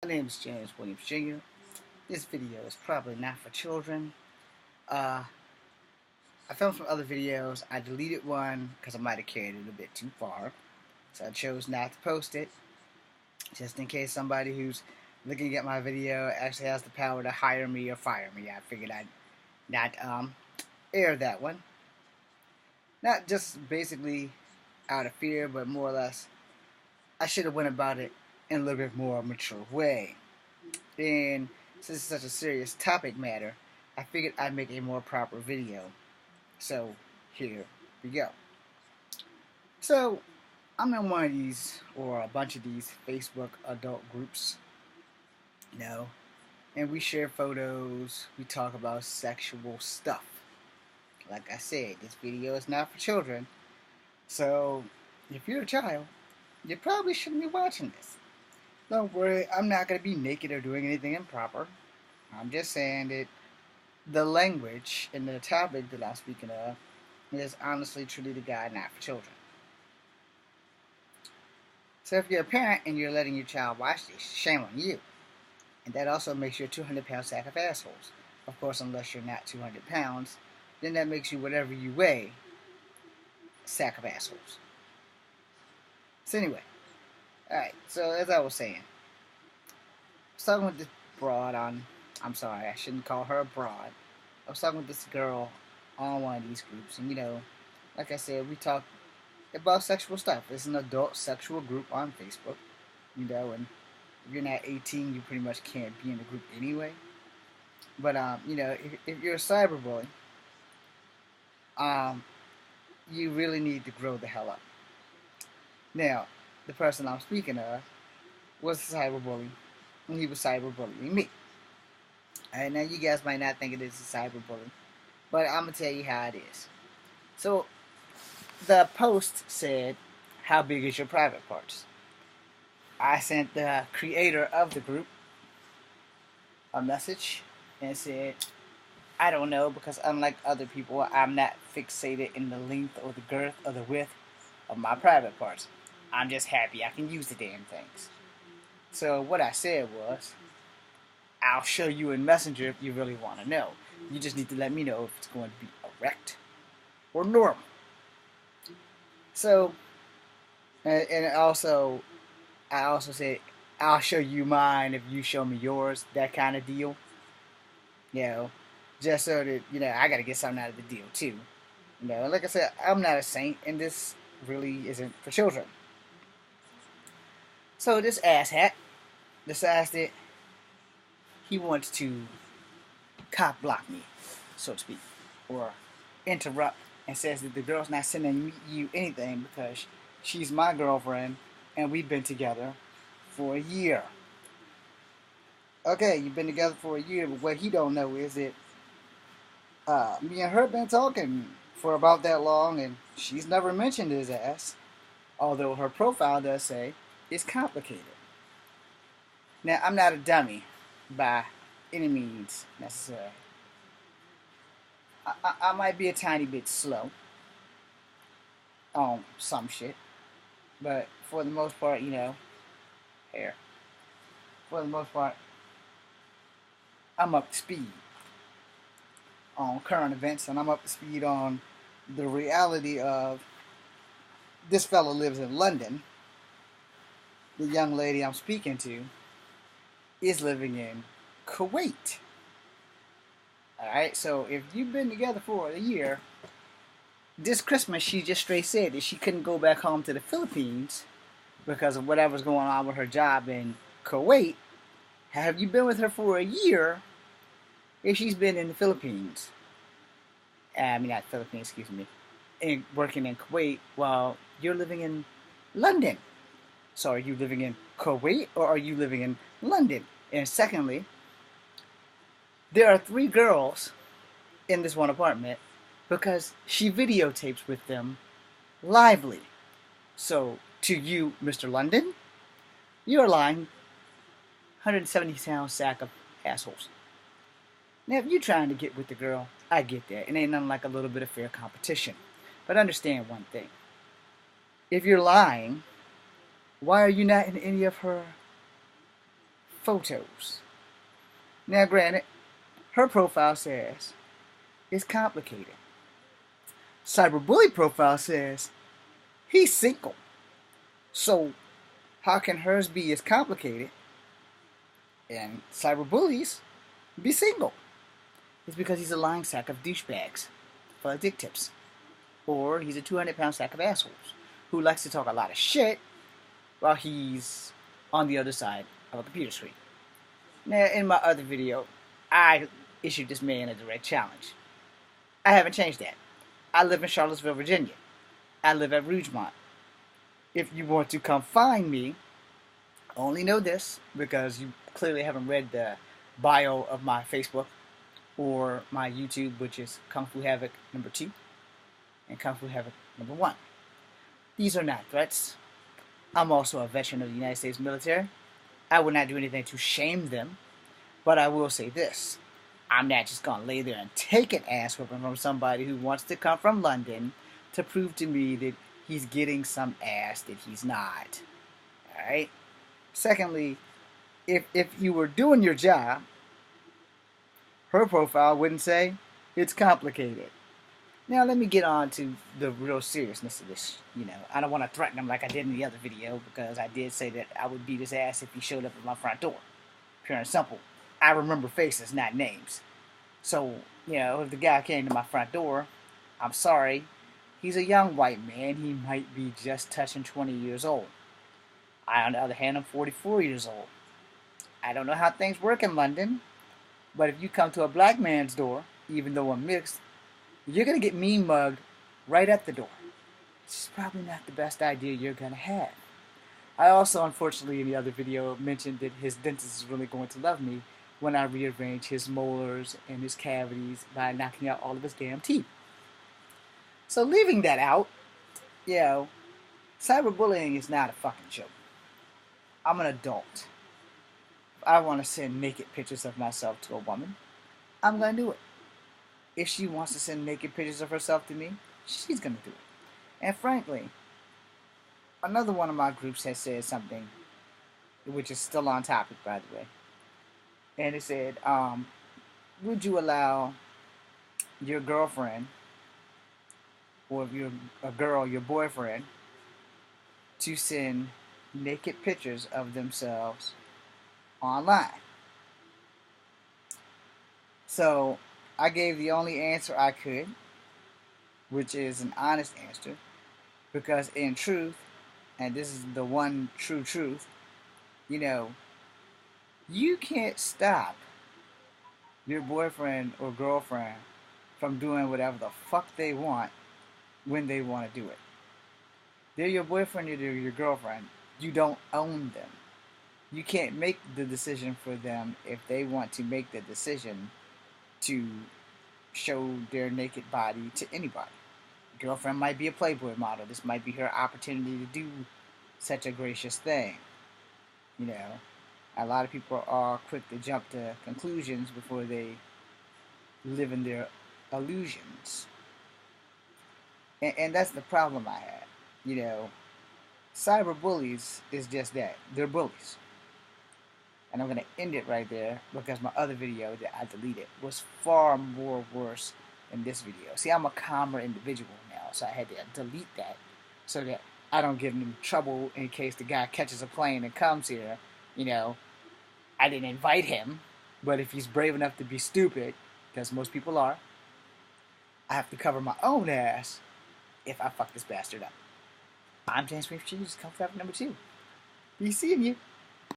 My name is James Williams Jr. This video is probably not for children. Uh, I filmed some other videos. I deleted one because I might have carried it a bit too far. So I chose not to post it, just in case somebody who's looking at my video actually has the power to hire me or fire me. I figured I'd not air that one. Not just basically out of fear, but more or less, I should have went about it in a little bit more mature way. And since it's such a serious topic matter, I figured I'd make a more proper video. So here we go. So I'm in one of these, or a bunch of these, Facebook adult groups, and we share photos, we talk about sexual stuff. Like I said, this video is not for children, so if you're a child, you probably shouldn't be watching this. Don't worry, I'm not going to be naked or doing anything improper. I'm just saying that the language and the topic that I'm speaking of is honestly, truly the guide, not for children. So if you're a parent and you're letting your child watch this, shame on you. And that also makes you a 200-pound sack of assholes. Of course, unless you're not 200 pounds, then that makes you whatever you weigh, sack of assholes. So anyway, alright, so as I was saying, I was talking with this broad on, I'm sorry, I shouldn't call her a broad. I was talking with this girl on one of these groups, and like I said, we talk about sexual stuff. It's an adult sexual group on Facebook, and if you're not 18, you pretty much can't be in the group anyway. But if you're a cyberbully, you really need to grow the hell up. Now, the person I'm speaking of was a cyberbully, and he was cyberbullying me. Alright, now you guys might not think it is a cyberbully, but I'm gonna tell you how it is. So, the post said, "How big is your private parts?" I sent the creator of the group a message and said, "I don't know, because unlike other people, I'm not fixated in the length or the girth or the width of my private parts. I'm just happy I can use the damn things." So what I said was, "I'll show you in Messenger if you really want to know. You just need to let me know if it's going to be erect or normal." So, and also, I also said, "I'll show you mine if you show me yours," that kind of deal. You know, just so that, I got to get something out of the deal too. Like I said, I'm not a saint, and this really isn't for children. So this asshat decides that he wants to cop block me, so to speak, or interrupt, and says that the girl's not sending you anything because she's my girlfriend and we've been together for a year. Okay, you've been together for a year, but what he don't know is that me and her been talking for about that long, and she's never mentioned his ass, although her profile does say it's complicated. Now, I'm not a dummy by any means necessary. I might be a tiny bit slow on some shit, but for the most part, here, for the most part, I'm up to speed on current events, and I'm up to speed on the reality of this fella lives in London. The young lady I'm speaking to is living in Kuwait. Alright, so if you've been together for a year, this Christmas she just straight said that she couldn't go back home to the Philippines because of whatever's going on with her job in Kuwait. Have you been with her for a year if she's been in the Philippines? I mean, not Philippines, excuse me. And working in Kuwait while you're living in London. So are you living in Kuwait or are you living in London? And secondly, there are 3 girls in this one apartment because she videotapes with them lively. So to you, Mr. London, you're lying 170-pound sack of assholes. Now, if you're trying to get with the girl, I get that. It ain't nothing like a little bit of fair competition. But understand one thing. If you're lying, why are you not in any of her photos. Now, granted, her profile says it's complicated. Cyberbully profile says he's single. So, how can hers be as complicated and Cyberbully's be single? It's because he's a lying sack of douchebags full of dick tips. Or he's a 200-pound sack of assholes who likes to talk a lot of shit while he's on the other side of a computer screen. Now, in my other video, I issued this man a direct challenge. I haven't changed that. I live in Charlottesville, Virginia. I live at Rougemont. If you want to come find me, only know this because you clearly haven't read the bio of my Facebook or my YouTube, which is Kung Fu Havoc #2 and Kung Fu Havoc #1. These are not threats. I'm also a veteran of the United States military. I will not do anything to shame them, but I will say this. I'm not just going to lay there and take an ass whooping from somebody who wants to come from London to prove to me that he's getting some ass that he's not. Alright? Secondly, if you were doing your job, her profile wouldn't say it's complicated. Now let me get on to the real seriousness of this. I don't want to threaten him like I did in the other video because I did say that I would beat his ass if he showed up at my front door. Pure and simple. I remember faces, not names. So, if the guy came to my front door, I'm sorry. He's a young white man. He might be just touching 20 years old. I, on the other hand, am 44 years old. I don't know how things work in London, but if you come to a black man's door, even though I'm mixed, you're going to get mean mugged right at the door. It's probably not the best idea you're going to have. I also, unfortunately, in the other video, mentioned that his dentist is really going to love me when I rearrange his molars and his cavities by knocking out all of his damn teeth. So leaving that out, cyberbullying is not a fucking joke. I'm an adult. If I want to send naked pictures of myself to a woman, I'm going to do it. If she wants to send naked pictures of herself to me, she's going to do it. And frankly, another one of my groups has said something, which is still on topic, by the way. And it said, would you allow your girlfriend, or if you're a girl, your boyfriend, to send naked pictures of themselves online? So, I gave the only answer I could, which is an honest answer, because in truth, and this is the one true truth, you can't stop your boyfriend or girlfriend from doing whatever the fuck they want when they want to do it. They're your boyfriend or they're your girlfriend. You don't own them. You can't make the decision for them if they want to make the decision to show their naked body to anybody. Girlfriend might be a Playboy model. This might be her opportunity to do such a gracious thing. A lot of people are quick to jump to conclusions before they live in their illusions. And that's the problem I have. Cyberbullies is just that. They're bullies. And I'm going to end it right there because my other video that I deleted was far more worse than this video. See, I'm a calmer individual now, so I had to delete that so that I don't get in trouble in case the guy catches a plane and comes here. I didn't invite him, but if he's brave enough to be stupid, because most people are, I have to cover my own ass if I fuck this bastard up. I'm James Reef Cheese, Kung Fu Havoc #2. Be seeing you.